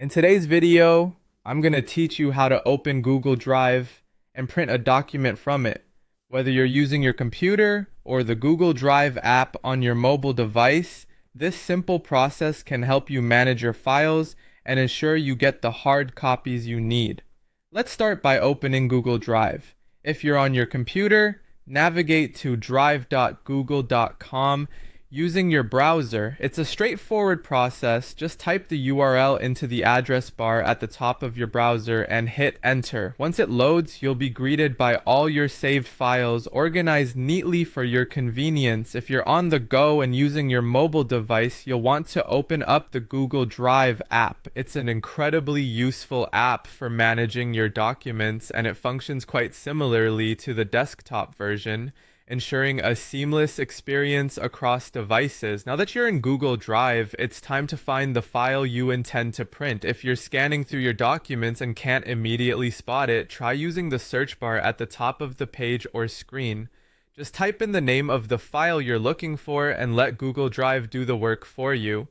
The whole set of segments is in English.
In today's video, I'm going to teach you how to open Google Drive and print a document from it. Whether you're using your computer or the Google Drive app on your mobile device, this simple process can help you manage your files and ensure you get the hard copies you need. Let's start by opening Google Drive. If you're on your computer, navigate to drive.google.com using your browser. It's a straightforward process. Just type the URL into the address bar at the top of your browser and hit enter. Once it loads, you'll be greeted by all your saved files organized neatly for your convenience. If you're on the go and using your mobile device, you'll want to open up the Google Drive app. It's an incredibly useful app for managing your documents, and it functions quite similarly to the desktop version, ensuring a seamless experience across devices. Now that you're in Google Drive, it's time to find the file you intend to print. If you're scanning through your documents and can't immediately spot it, try using the search bar at the top of the page or screen. Just type in the name of the file you're looking for and let Google Drive do the work for you.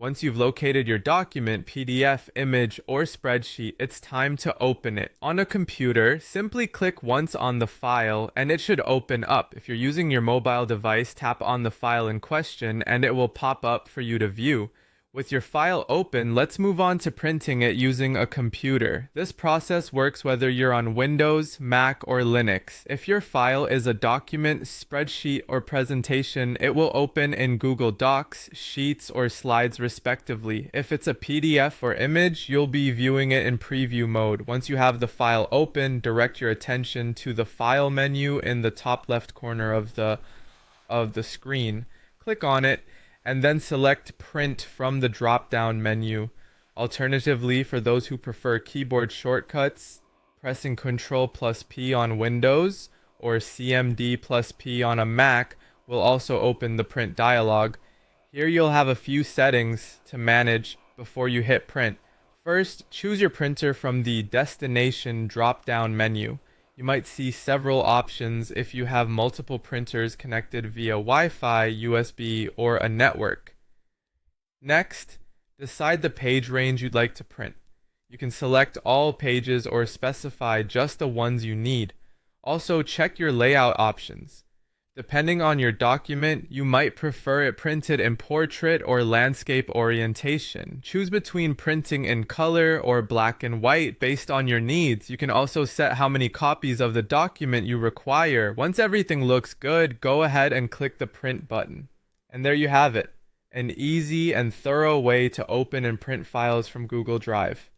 Once you've located your document, PDF, image, or spreadsheet, it's time to open it. On a computer, simply click once on the file and it should open up. If you're using your mobile device, tap on the file in question and it will pop up for you to view. With your file open, let's move on to printing it using a computer. This process works whether you're on Windows, Mac, or Linux. If your file is a document, spreadsheet, or presentation, it will open in Google Docs, Sheets, or Slides respectively. If it's a PDF or image, you'll be viewing it in preview mode. Once you have the file open, direct your attention to the File menu in the top left corner of the screen. Click on it, and then select Print from the drop-down menu. Alternatively, for those who prefer keyboard shortcuts, pressing Ctrl+P on Windows or CMD+P on a Mac will also open the print dialog. Here you'll have a few settings to manage before you hit print. First, choose your printer from the Destination drop-down menu. You might see several options if you have multiple printers connected via Wi-Fi, USB, or a network. Next, decide the page range you'd like to print. You can select all pages or specify just the ones you need. Also, check your layout options. Depending on your document, you might prefer it printed in portrait or landscape orientation. Choose between printing in color or black and white based on your needs. You can also set how many copies of the document you require. Once everything looks good, go ahead and click the print button. And there you have it, an easy and thorough way to open and print files from Google Drive.